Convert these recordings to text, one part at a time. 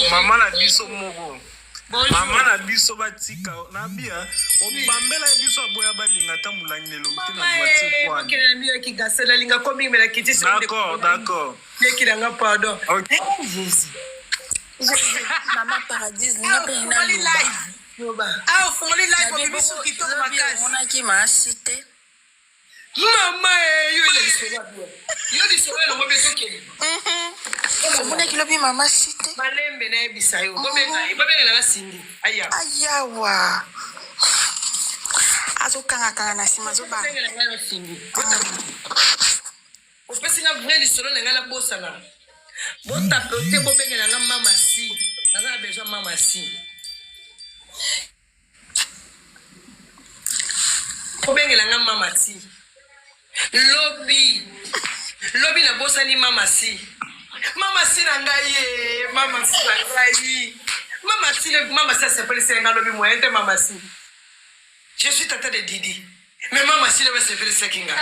Maman na biso moko. Maman na biso batika na bia obambela biso aboya balinga tamulangelo mpina voiture kwa. D'accord. Pardon. Maman Paradis, n'a pas une live. Ah, on lit live pour biso qui tombe ma casse. On a qui m'a cité. Maman, yo di sowe no mobe to keli. On a qui l'a maman cité. Malembe na ebisa yo. Bobe na sindi. Aya. Ayawa. Azo kanga na sima zo ba. Bobe na sindi. O pesi na vrai di solo na ngala bosana. Bota proté bobe na mama si. Na besoin mama si. Bobe na mama si. Lobby na bossa ni mama si na ngai mama si s'appelle Senga lobby moi ente mama si. Je suis tata de Didi mais mama si va s'appeler Sekinga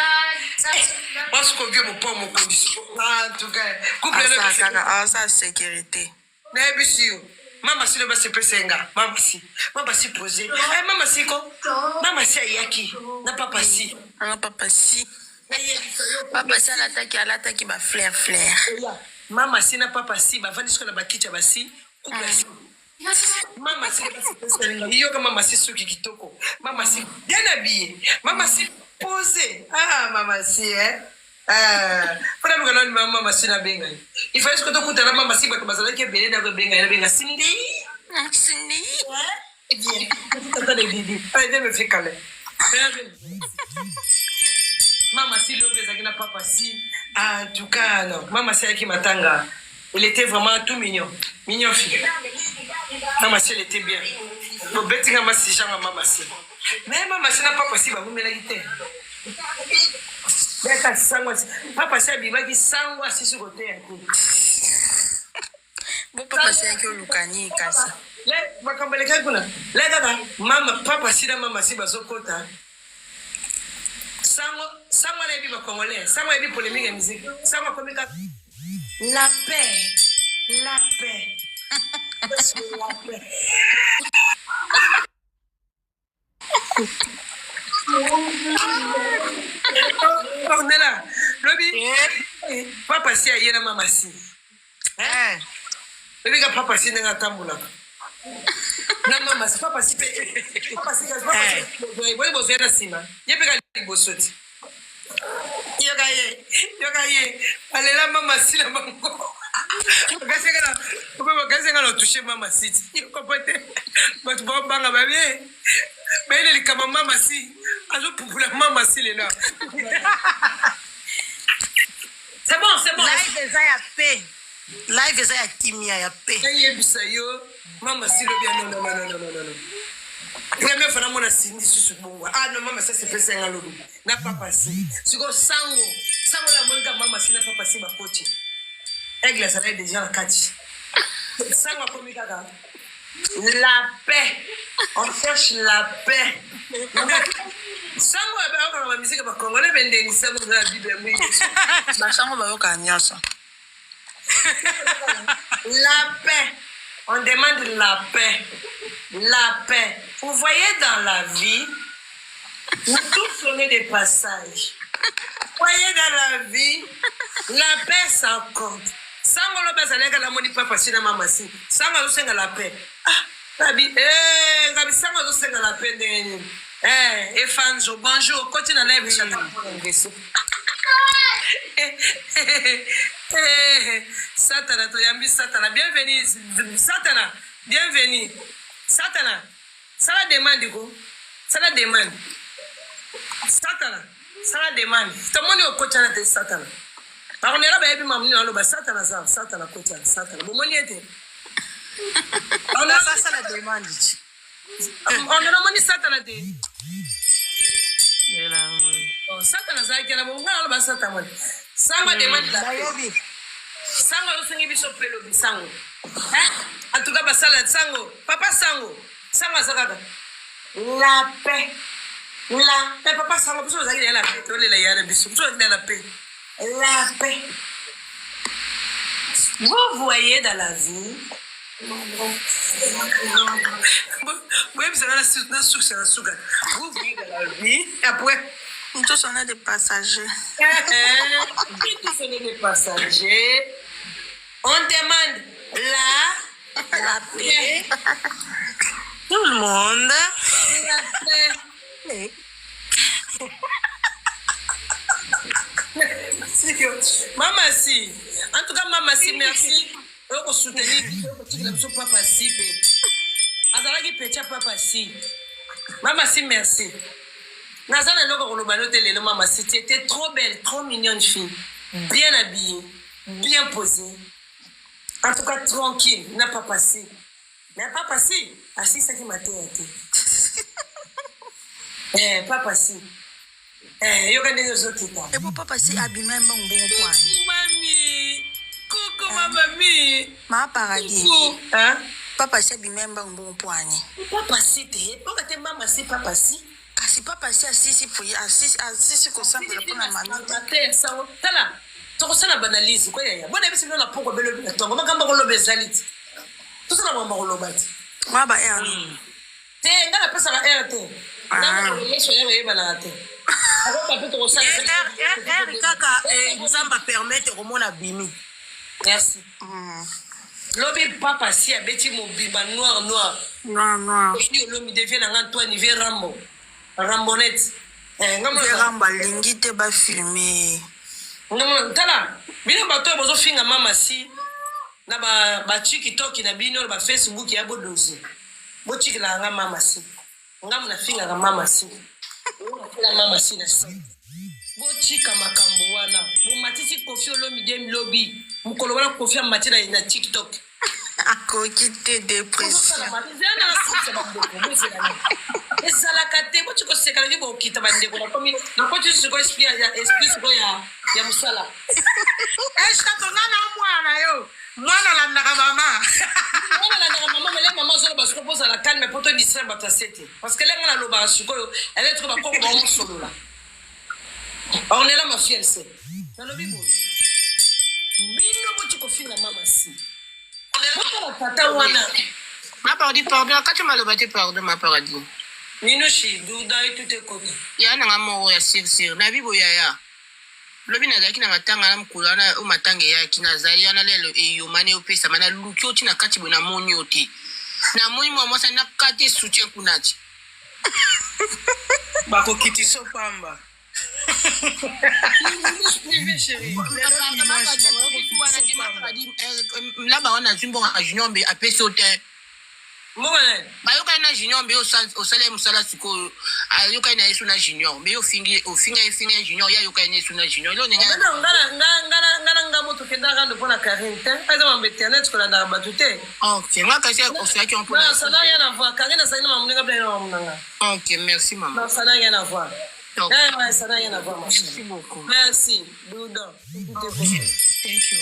parce que vieux mon pomme mon condition en tout cas couple ça ça sécurité na bisio mama si va s'appeler Senga mama si posé mama si ko mama si ayaki na papa si Papa si alataki ba flair. Mama si na papa si ba vandi skola ba kicha ba si couple si. Mama si yo kama mama si suki kitoko. Mama si bien habillé. Mama si posé. Ah mama si Para mgano mama si na benga. Il faut que to kutala mama si ba bazala ke bele na benga Cindy. Cindy. Bien. Tata de Didi. Allez me faire calmer. Mama si l'obéis avec papa si. En tout cas, non. Mama si avec Matanga. Il était vraiment tout mignon. Mignon fille. Mama si elle était bien. Bon, bête maman si jamais mama si. Mais mama si n'a pas possible à vous mélanger. D'accord, sangwa. Papa si a biba qui sangwa si sur côté. Bon papa si avec Lukani kasi. Le bakambele kakuna. Le kaka mama papa si na mama si bazokota. Sango na ebi ba congolais, sango ebi polémique et musique. Sango komika la paix. La paix. On est là. Lobi. Papa si a yena mama si. Lobi ka papa si nga tambula. Na mama si papa si papa si boy bozo na sima. Yepe ka libosoti. Yogaye. Alela mama si na bango. Gasenga no toucher mama si. Yokopote. But bo banga ba bien. Mais il est comme mama si. Azo pupula mama si le là. C'est bon. Live eza ya paix. Live eza ya kimia ya paix. Yebisa yo. Mama si le bien non. Premier fois na Cindy susu bongo. Ah non mama ça c'est fait Senga lobi. Na papa si. Siko sango la monika mama si na papa si ba coach. Aigle ça là déjà la catch. Sango comme kaka. La paix. On cherche la paix. Sango ba ko ba musique ba congolais bende ni sango na bible mu. Ba sango ba yo ka nyasa. La paix. On demande la paix. La paix. Vous voyez dans la vie, nous tous on est des passages. Vous voyez dans la vie, la paix ça compte. Sango lo bazalega la moni papa sina mama si. Sango lo senga la paix. Ah, gabi sango lo senga la paix de. Efanjo, bonjour. Continue à live chata pour l'ingresso. Satana, to yambi Satana, bienvenue. Satana, bienvenue. Satana, ça la demande quoi? Ça la demande. Satana, ça la demande. Tout le monde est au coach de Satana. Par contre, là, il y a des Satana, coach Satana. Bon, on y était. On a ça la demande. On a demandé Satana. Satana, ça qui est là, on a Satana. Sanga demande la paix. Sango lo sengi biso pelo bisango. En tout cas basala sango. Papa sango. Sango zakaka. La paix. Papa sango biso zakile la paix. Tole la yana biso. Biso zakile la paix. La paix. Vous voyez dans la vie, Oui, vous avez la souga. Vous vivez dans la vie. Après, Tous on est des passagers. tous on est des passagers. On demande la paix. Tout le monde. La paix. Maman si. En tout cas, maman si, merci. On soutenir papa si. Azalaki pecha papa si. Maman si, merci. Nazana loko kolobano telelo maman si. Tu étais trop belle, trop mignonne fille. Bien habillée, bien posée. En tout cas, tranquille. N'a pas passé. Mais papa si. Assis ça qui m'a été. Papa si. Yoga ndenge zokita. Et pour papa si abîmé un bon point. Mami. Coucou ma mamie. Ma paradis. Hein? Papa si abîmé un bon point. Papa si te. Pourquoi te maman si papa si? Si papa si assis pour assis comme ça pour le prendre mamie. Tala. Toko sana banalise quoi ya. Bona bisi na poko belo tongo makamba ko lobe zaliti. Tout ça na mama ko lobati. Wa ba er. Te ngala pesa ba er te. Na ko yeso ya ba na te. Kaka Nzamba permettre au monde abimi. Merci. Lobi papa si abeti mobimba noir. Puis l'homme devient Antoine Nivé Rambo. Rambonette. Ramba lingi te ba filmer. Tala, bino bato bozo finga mama si na ba TikTok na bino ba Facebook ya bodozi. Bo chiki la nga mama si. Ngamu na finga nga mama si. La mama si na si. Bo chika makambo wana. Bo matiti kofi olomi dem lobby. Mukolo wana kofi amati na TikTok. Akoki te dépression. Ezalaka bo chiko sekala ki bo kita bandeko na komi na ko tu ko esprit ya musala. Est-ce que na mwana yo? Mwana la ndaka mama. Mwana la ndaka mama mais maman zo parce que pose la calme pour te distraire bata sete. Parce que là ngala loba sikoyo elle est trop ba ko ba solo là. On est là ma fille elle sait. Na lobi bo. Bino bo chiko finga mama si. Tata wana. Ma paradis pardon, quand tu m'as levé pardon ma paradis. Minushi, douda et tout est côté. Ya na ngamo ya sir. Na bibo ya. Lobi na daki na matanga na mkulana o matanga ya kinazali na lelo eyo mane opesa mana lukyo tina kati bona moni oti. Na moni mo mosa na kati soutien kunati. Bako kitiso pamba. Là-bas, on a une bonne junior, mais à Pessote. Bayoka na junior, mais au salaire, Moussala, Suko, à Yoka na Suna junior, mais au finger junior, ya Yoka na Suna junior. Ngana moto kenda rando pona Karine. Aza mbeterne ko na batute. OK, moi kasi on fait qui on peut. Non, ça n'a rien à voir. Karine ça ina mamunga bla na mamunga. OK, merci maman. Non, ça n'a rien à voir. Ça n'a rien à voir. Merci beaucoup. Merci. Douda. Thank you.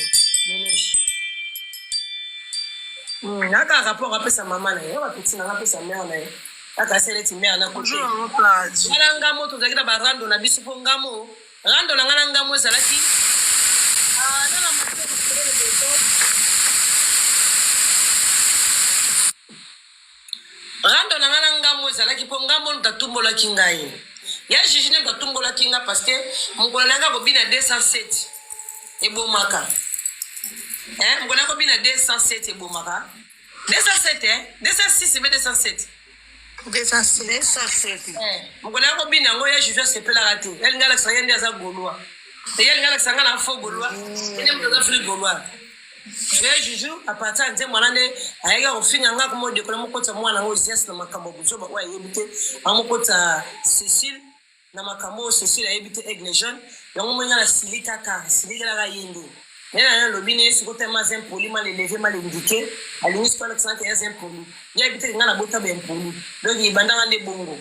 Naka rapport après sa maman na yo petit na après sa mère na yo aka sele ti mère na côté Bonjour place. ala ngamo to zakita ba rando na biso po ngamo rando na ngana ngamo salaki na na mate ko beto rando na ngana ngamo salaki po ngamo ntatumbola kingai ya jijine ntatumbola kinga parce que mkola nanga ko bina 207 ebomaka mkola ko bina 207 ebomaka 207 206 mais 207 207 mkola ko bina ngo ya juge sepela raté elle ngala sa yende za golwa et elle ngala sa ngala fo golwa ene mtoka fli golwa je juju apata nze mwana ne ayega ofinga nga ko mode ko mokota mwana ngo zias na makambo buzoba wa yebite amokota Cécile na makambo Cécile ayebite Aigle Jeune yango mwenga na silika la yende nena lobine sikote mazen poli mal lever mal indiqué alini sikola tsana ya zen poli ya ebite ngana bota ben poli donc ibanda ngande bongo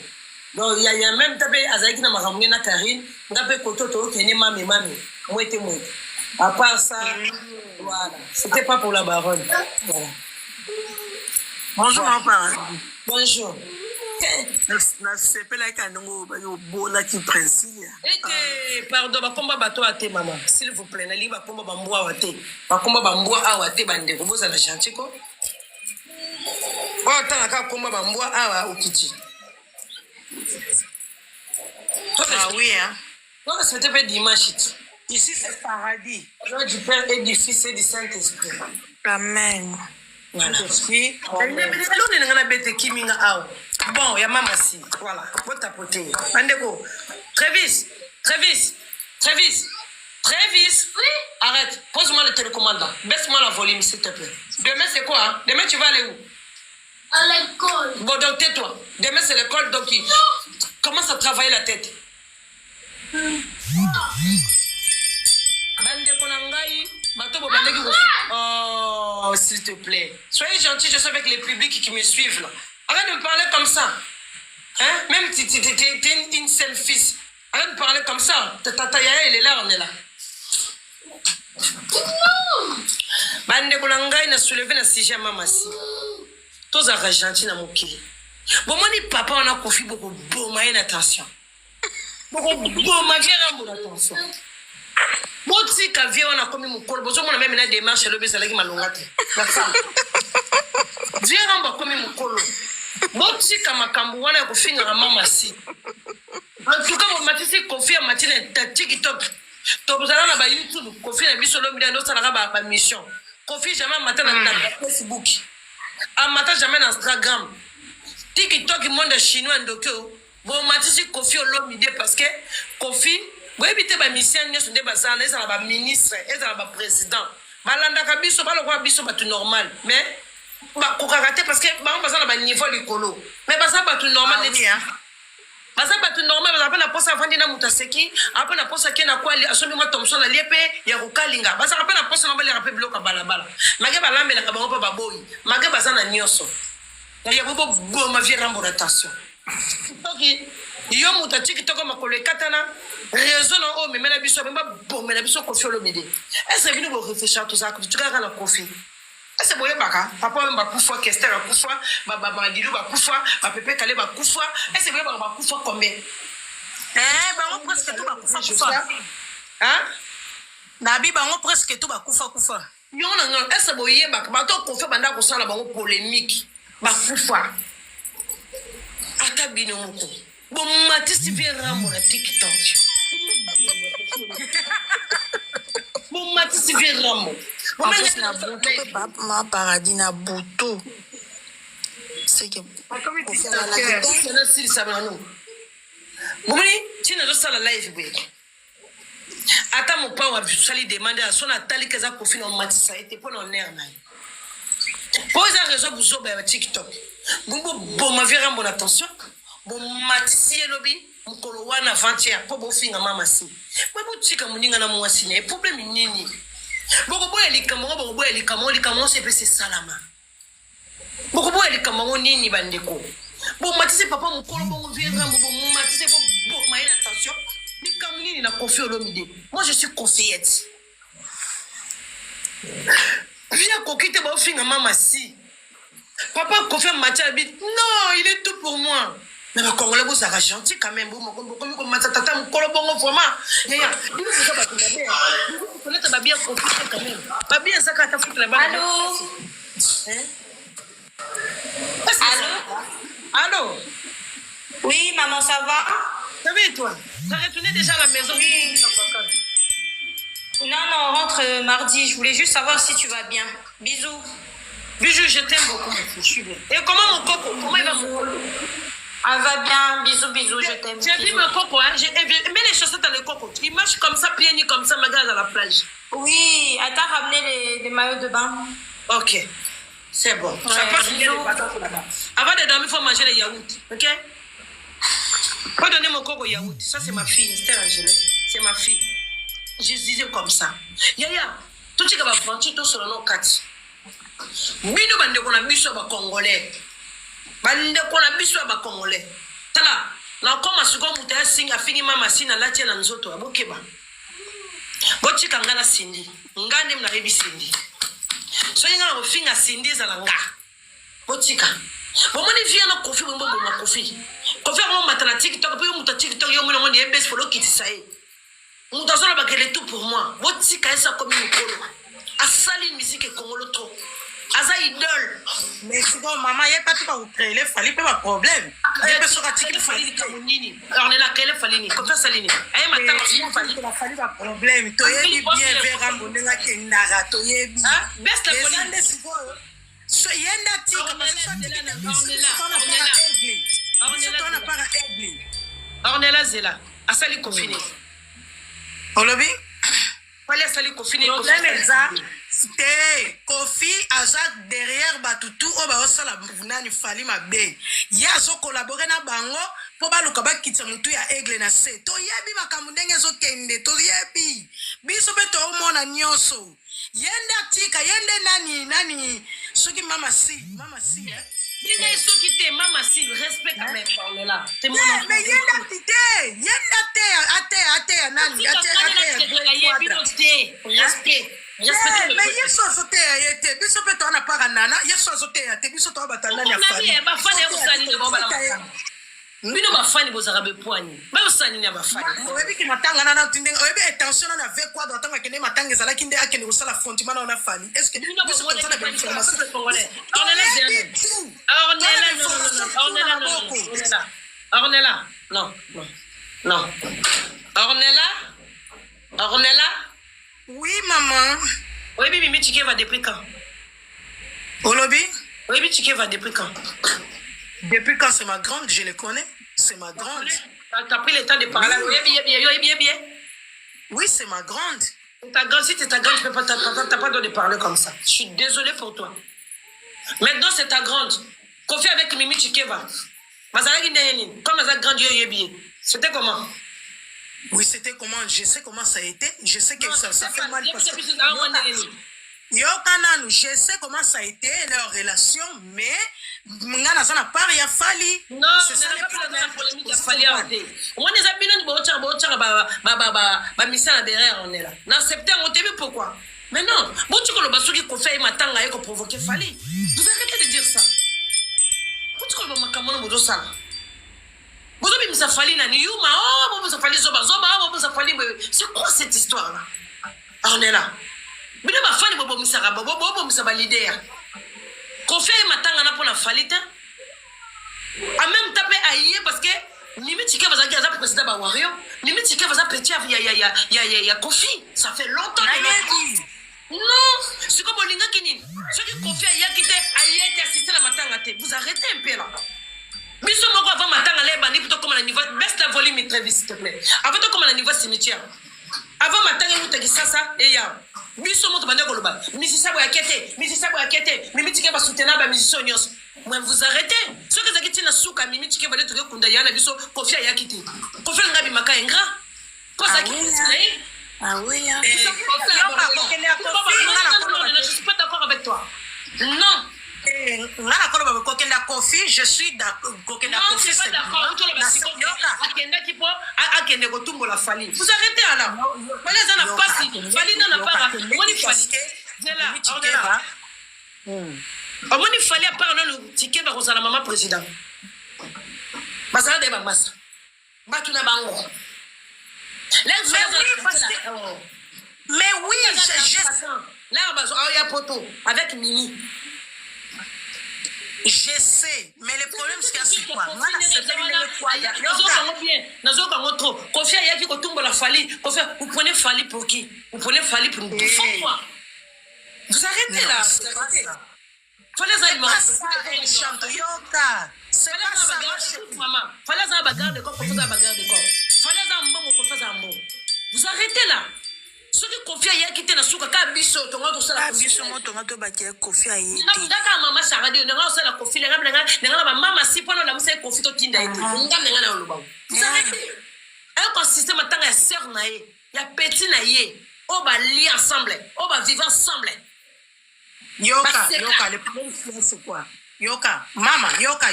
donc il y a même tapé azaki na makambo na Karine ngape kototo kene mame mwete à part ça voilà c'était pas pour la baronne voilà. Bonjour mon parent. Bonjour. Na sepela kanongo ba yo bola ki principe. Pardon, bakomba bato ate maman, s'il vous plaît, na li bakomba bambwa wate. Bakomba bambwa awate bande ko boza na chantier ko. Oh, t'as qu'à combat bambois à Okiti. Ah oui, hein. Non, c'était pas dimanche. Ici, c'est paradis. Nom du Père et du Fils et du Saint-Esprit. Amen. Voilà. Bon, il y a maman si. Voilà. Faut tapoter. Andeko. Trévis. Oui. Arrête. Pose-moi le télécommandant. Baisse-moi la volume, s'il te plaît. Demain, c'est quoi? Hein? Demain, tu vas aller où? À l'école. Bon, donc tais-toi. Demain, c'est l'école, donc il commence à travailler la tête. Oh, s'il te plaît. Soyez gentil, je suis avec les publics qui me suivent là. Arrête de me parler comme ça. Hein? Même si tu es une seule fils. Arrête de parler comme ça. Tata Yaya, elle est là, on est là. Bande Kolangai n'a soulevé na sujet maman si. Tous à gentil na mokili. Bon, moi, ni papa, on a confié beaucoup de moyens d'attention. Beaucoup de moyens d'attention. Boti ka vie on a commis mon col bozo mona même na démarche le besa laki malongate la femme vie ramba commis mon colo boti ka makambu wana ko finga mama si en tout cas mon matisi confie matine ta TikTok to bozala na ba YouTube confie na biso lo mi ndo sala ba mission confie jamais matin na Facebook a matin jamais na Instagram TikTok monde chinois ndoko bon matisi confie lo mi parce que confie vous évitez ma mission, nous sommes des basins, nous sommes des ministres, nous sommes des présidents. Malanda kabiso, pas le roi biso, pas tout normal. Mais, bah, kokakate parce que, bah, on passe dans le niveau du colo. Mais, bah, ça, pas tout normal. Bah, ça, pas tout normal. Après, la poste avant d'ina mutaseki, après, la poste qui n'a quoi, absolument Thompson, la liepe, yarukalinga. Bah, ça, après, la poste, on va les rappeler bloc à balabala. Maga, bah, là, mais la kabaro, pas baboy. Maga, bah, ça, na nyoso. Il y a beaucoup de ma vie en rotation. Ok. Yo muta TikTok makolo katana raison o mais na biso ba bon mais na biso kofi lo mede est-ce que vous réfléchir tout ça que tu garde la kofi est-ce boye baka papa ba kufa Kester ba kufa ba dilu ba kufa ba pepe kale ba kufa est-ce boye ba kufa combien ba on presque tout ba kufa hein na bi ba on presque tout ba kufa yo non est-ce boye baka ba to kofi banda ko sala ba polémique ba kufa ata bino moko bon matisi vient ramo na TikTok bon matisi vient ramo bon mais na buto ma paradis na buto c'est que comme tu sais c'est na siri sabano bon mais tu ne dois pas la live break ata mon pa wa sali demander à son atali kaza kofi na matisa était pour non nerf na pour ça raison buzo ba TikTok bon ma vie ramo attention bon matisi elobi mukolo wana avant-hier po bo finga mama si bo tika muninga na mwasi ne problème nini boko boya likamo c'est pese salama boko boya likamo nini bandeko bon matisi papa mukolo bongo viendra bon matisi bo maina attention likamo nini na confier olomide moi je suis confiante bien kokite bo finga mama si papa confier Mathieu bit non il est tout pour moi. Mais les Congolais, vous êtes gentils quand même. Vous Allô? Oui, maman, ça va? Ça va et toi? T'as retourné déjà à la maison? Oui. Non, on rentre mardi. Je voulais juste savoir si tu vas bien. Bisous. Bisous, je t'aime beaucoup. Je suis bien. Et comment mon coco? Comment il va mon coco? Elle va bien, bisous, je t'aime. J'ai vu mon coco, hein. J'ai mis les chaussettes dans le coco. Il marche comme ça, pieds nus comme ça, ma gare à la plage. Oui, elle t'a ramené les maillots de bain. Ok, c'est bon. Ouais, ça passe bien les patates là-bas. Avant de dormir, il faut manger les yaourts, ok? Faut donner mon coco yaourt. Ça, c'est ma fille, Esther Angela. C'est ma fille. Je disais comme ça. Yaya, tout ce qui va prendre, tout sur le nom 4. Bino bande qu'on a mis sur le Congolais. Bande qu'on a mis sur le Congolais. Tala, na koma suko mutaya singa fingi mama sina lati na nzoto abokeba. Boti kangana sindi. Ngande mna rebi sindi. So yinga na finga sindi za nga. Botika. Bomoni via na kofi bombo ma kofi. Kofi ko matana TikTok pe muta TikTok yo mona ngondi ebes follow kitisaye. Muta zona bakele tout pour moi. Botika esa komi mukolo. Asali musique congolo trop. Aza idole. Mais c'est bon, maman, il n'y a pas tout à vous créer, il fallait pas de problème. Il y a personne qui il fallait on est là, quel est falini? Comme ça, Saline. Eh, ma tante, il fallait. Il fallait pas de problème. Tu es bien vers un bon nègre qui est nara. Tu es bien. Baisse la police. Yenda tika, parce que ça, Ornella Zela. Asali Kofini. Olobi? Fallait Asali Kofini. Problème est ça. C'était Kofi Azak derrière Batutu. Oba osala vunani fali mabe. Ya zo collaborer na bango. Po ba luka ba kitsa mutu ya aigle na se. To yebi makamundenge zo kende. To yebi. Biso beto omona nyonso. Yenda tika, yende nani. Soki mama si. Il est ceux qui t'aiment, maman, si, respecte quand même, Ornella. Mais yenda tite. Yenda ate, nani. Respect. Mais yeso azote ya yete. Biso beto ana para nana. Yeso azote ya te. Biso to batana ya fali. Bino bafani bozaka bepoani babosani na bafani oyebi ki matanga na tindenge oyebi attention na avec quoi doit tanga kende matanga ezalaki nde akende kosala fondiment na ona fali est-ce que bino bozala na information congolais Ornella oui maman oyebi Mimi Chike va depuis quand olobi oyebi Chike va depuis quand depuis quand c'est ma grande je le connais c'est ma grande t'as pris le temps de parler bien oui c'est ma grande ta grande si t'es ta grande tu peux pas t'as pas le droit de parler comme ça je suis désolé pour toi maintenant c'est ta grande Kofi avec Mimi Chikeva Mazalaki Ndeyeni comme sa grande c'était comment oui c'était comment je sais comment ça a été je sais que ça fait mal parce que Yokananu, je sais comment ça a été leur relation, mais Mungana ça n'a pas rien fallu. Non, c'est ça le problème qui a fallu. On est habillés de mission derrière, on est là. Dans septembre, on t'a vu pourquoi? Mais non, bon, tu connais pas ceux qui fait matanga et qui provoquer Fali. Vous arrêtez de dire ça. Bon, tu connais pas comment on ça. Vous avez mis ça Fali na Niyuma, oh, vous avez Fali Zoba, vous avez Fali. C'est quoi cette histoire-là? On est là. Bino ba fali bobo misaka bobo misaba leader. Kofi matanga na pona falita. A même tapé aïe parce que Mimi Chike va zaga za président ba Wario. Mimi Chike va za petit ya Kofi. Ça fait longtemps que non, c'est comme Olinga Kinin. Ce qui Kofi a quitté aïe qui assisté la matanga te. Vous arrêtez un peu là. Biso moko avant matanga les bandi plutôt comme la niveau baisse la volume très vite s'il te plaît. Avant comme la niveau cimetière. Avant matanga nous te ça et ya. Biso moto bande koloba misisa bo yakete Mimi Chike va soutenir ba musicien nyos moi vous arrêtez ce que zakiti na suka Mimi Chike va être kunda yana biso Kofi yakiti Kofi ngabi maka ingra ko zakiti ah oui je suis pas d'accord avec toi non ngana koloba kokenda Kofi je suis d'accord kokenda Kofi c'est pas d'accord akenda kipo akende kotumbola Fali vous arrêtez là wala zana pasi Fali na para moni Fali zela moni Fali à part non Chike va kosala maman président basala de bamasa batuna bango mais oui là il y a poteau avec Mimi. Je sais, mais le problème c'est que quoi? Moi, c'est Kofi a qui tombe la Fali. Vous prenez Fali pour qui? Vous prenez Fali pour nous. Pourquoi? Vous arrêtez là. C'est pas ça. C'est pas ça. Vous arrêtez là. Ce qui confie à qui était dans souka ka biso to ngado sala biso moto ngato ba ke Kofi a yete ndaka mama sara de ngado sala Kofi le ngala ba mama si pona la musa Kofi to tinda ite ngala na oluba vous arrêtez un consistement tanga ya sœur na ye ya petit na ye on va lier ensemble on va vivre ensemble yoka le problème c'est quoi yoka mama yoka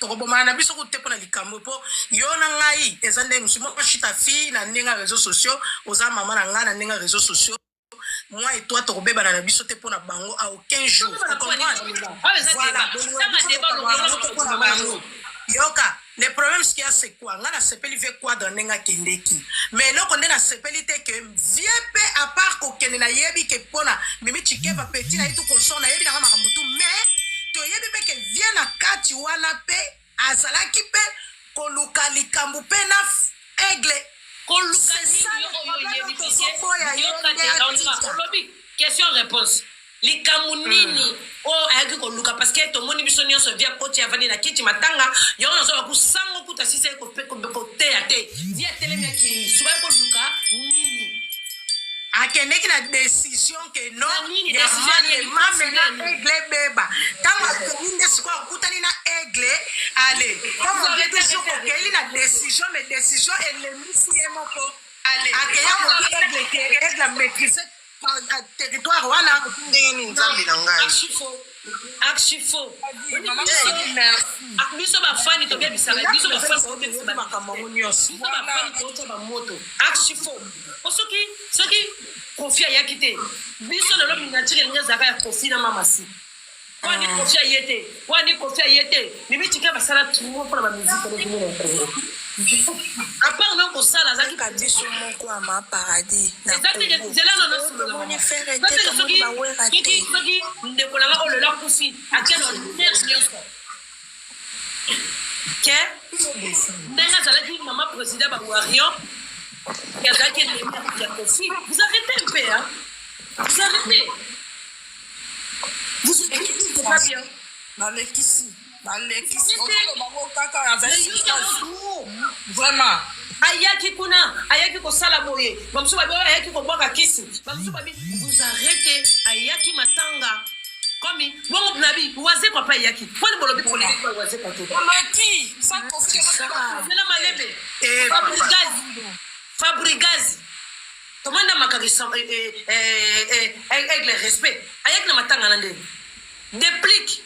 tokoboma na biso ko tepona likambo po yona ngai ezande musimo ko shita fi na ndinga réseaux sociaux oza mama na ngana ndinga réseaux sociaux moi et toi tokobeba na biso tepona bango à aucun jour yoka Le problème ce qu'il y a c'est quoi? Nga na sepeli ve quoi dans nenga kendeki. Mais là qu'on est na sepeli te que vieux pe à part ko kene na yebi ke pona mimi chikeva petit na itu ko sona yebi na kama mutu mais to yebi pe ke vient na kati wana pe azalaki pe ko luka likambu pe na aigle. Question réponse. Likamunini o ayaki koluka parce que to moni biso nyonso via koti avani na kiti matanga yo na zo kusango kuta sise ko te ate via telemi ki suba ko luka nini akendeki na décision que non décision na aigle beba tango inde siko kutani na aigle allez comme on dit toujours que il na décision mais décision elle est mise emoko allez akeya ko aigle maîtriser territoire wana ndeni nzambi na ngai Archifo biso bafani to bebisaka biso bafani to bebisaka makambo nyonso biso bafani to ba moto Archifo soki Kofi ayaki te biso lelo binature ngezaka ya Kofi na mamasi wani Kofi ayete mimi tika basala tumo pour la musique à part non pour ça la zaki kadiso moko ama paradis na zela non on faire être comme bawera soki ndekolanga o lelo kufi akeno nervioso ke ndenga zalaki mama président Bawarion qui a zaki le Kofi vous arrêtez un peu hein vous arrêtez vous écoutez pas bien balekisi vraiment ayaki kosala boye bamusu babi ayaki kobwaka kisi bamusu babi vous arrêtez ayaki matanga komi bongo nabi waze papa ayaki poni bolobi poni waze papa oleki ça Kofi na malebe Fabrigazi tomanda makarisa avec le respect ayaki na matanga na ndeni déplique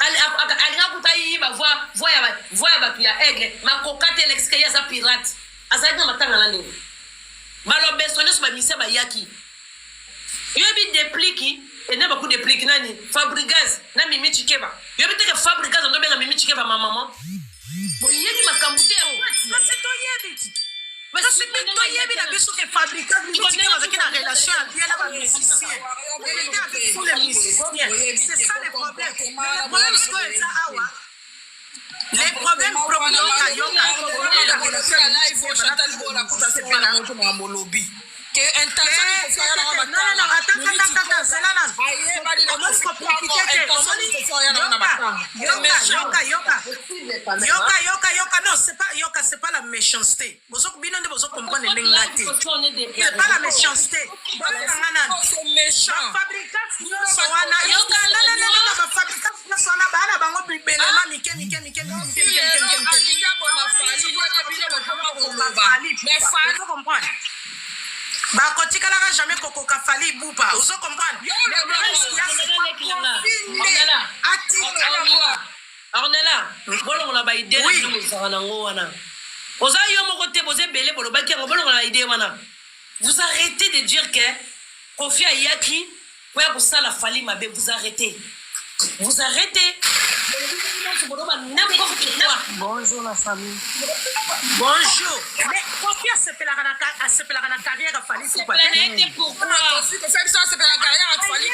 alinga kuta yiba voya batu ya aigle makokate l'exke ya za pirate azalaki na matanga na ndenge balobeso nyonso bamise bayaki yobi dépliki ene baku dépliki nani Fabrigas na Mimi Chikeba yobi teke Fabrigas ondobenga Mimi Chikeba mama boyebi makambo te parce to yebi parce que to yebi na biso ke Fabrigas Mimi Chikeba zaki na relation bien na ba musicien avec tous les musiciens c'est ça le problème le problème c'est que ça awa les problèmes proprement yoka que intention il faut faire la non attends c'est là comment faut profiter yoka non c'est pas la méchanceté bozo bino nde bozo comprendre lengate c'est pas la méchanceté c'est méchant fabricant soana yoka non ba fabricant soana bana bango bibelema mike bakotikalaka jamais kokoka fali bupa ozo comprendre Ornella bolongola ba idée na mosaka nango wana oza yo moko te boze belé bolobaki yango bolongola idée wana vous arrêtez de dire que Kofi ayaki pour ya kosala fali mabe vous arrêtez bonjour la famille bonjour mais Kofi asepelaka na carrière ya fali c'est pas pourquoi Kofi fait ça c'est la carrière à fali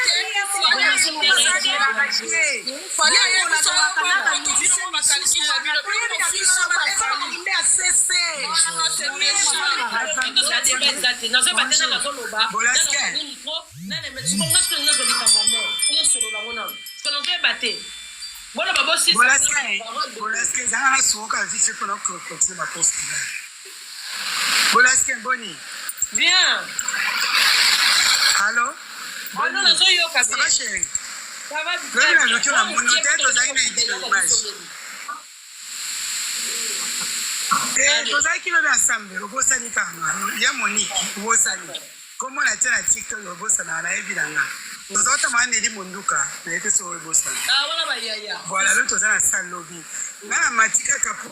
bien. Allô? Ça va chérie? Ça va tozalaki lobi ensemble obosani kaka ya moniki obosani kombo na tia na tiktok obosanaka nayebi na nga tozaotama neli monduka nayebi so obosana voilà lo toza na sale lobi nga na matika kaka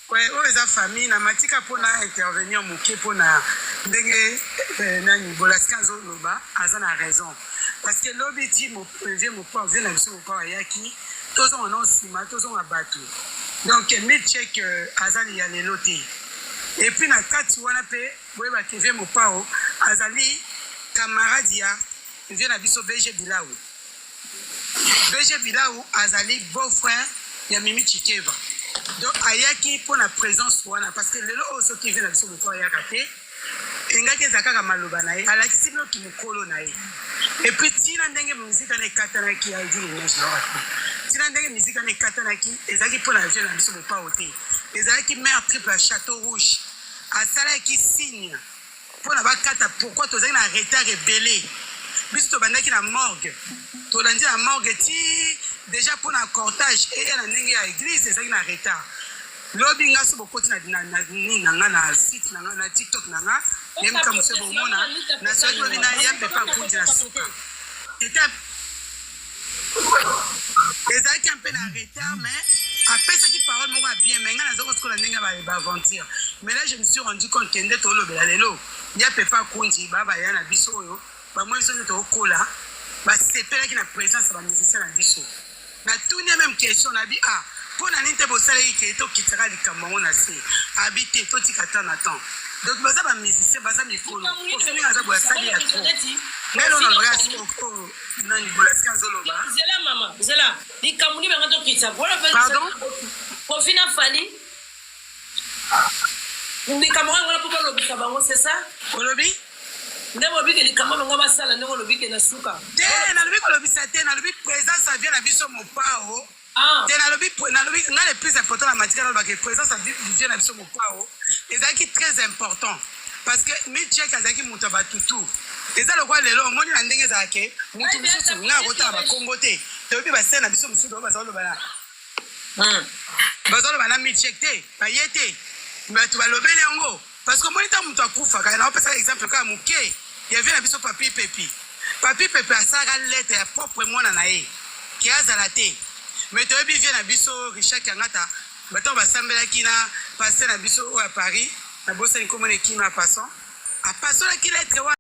oyo eza famille na matika mpona intervenir moke mpona ndenge nani bolasika azoloba aza na raison parce que lobi ti vie mopa vie na biso mopa ayaki tozonga na nsima tozonga bato donc Milchek azali ya lelo te. Et puis na kati wana pe boyeba ke vie mopao azali camarade ya vie na biso BG Bilaou. BG Bilaou azali beau-frère ya Mimi Chikeva. Donc ayaki pour la présence wana parce que lelo oso ki vie na biso mopao ya kate engaki ezakaka maloba na ye alakisi bino kimokolo na ye. Et puis tina ndenge musique na ekatanaki ya vie na biso tina ndenge musique na ekatanaki ezaki pour la vie na biso mopao te. Ezalaki mère triple à Château Rouge asalaki signe pour na bakata pourquoi tozaki na retard rebelle biso tobandaki na morgue tolandi na morgue ti déjà pour na cortège et na ndenge ya église ezalaki na retard lobi nga so bokoti na nga na site na nga na TikTok na nga yemka mose bomona na soki lobi na yembe pa kundi na suka eta ezalaki un peu na retard mais après ce qui parole moko bien mais nga nazo koskola ndenge ba aventure mais là je me suis rendu compte que ndete olobela lelo ya pepa kundi baba ya na biso oyo ba moi so ndete okola ba sepelaki na présence ba musicien na biso na tuni même question na bi pour na ninte bosala ki to kitaka likambo na se habiter to tikata na temps donc baza ba musicien baza mikolo ko fini aza bo sali ya trop mais on a regardé nani bolasika zoloba zela mama zela likambo ni banga to kitaka pardon Kofina Fali likambo ngana po lobisa bango c'est ça olobi ndemo bike likambo bango basala ndemo lobike na suka te na lobi ko lobisa te na lobi présence ça vient na biso mopao te na lobi nga le plus important la matière na lobi présence ça vient na biso mopao ezaki très important parce que Milchek azaki muto batutu eza lokwa lelo omoni na ndenge ezake mutu mususu nga kotala bakombo te toyebi basena biso mususu bazoloba bazoloba na Milchek te baye te bato balobeli yango parce que omoni ntango moto akufaka naopesaka exemple kaka moke yavie na biso papi pepe asalaka lettre ya propre mwana na ye ke azala te mais toyebi vie na biso Richard Kangata batango basambelaki na paster na biso oyo ya Paris na bosani komona ekino ya pason apassolaki lettre wana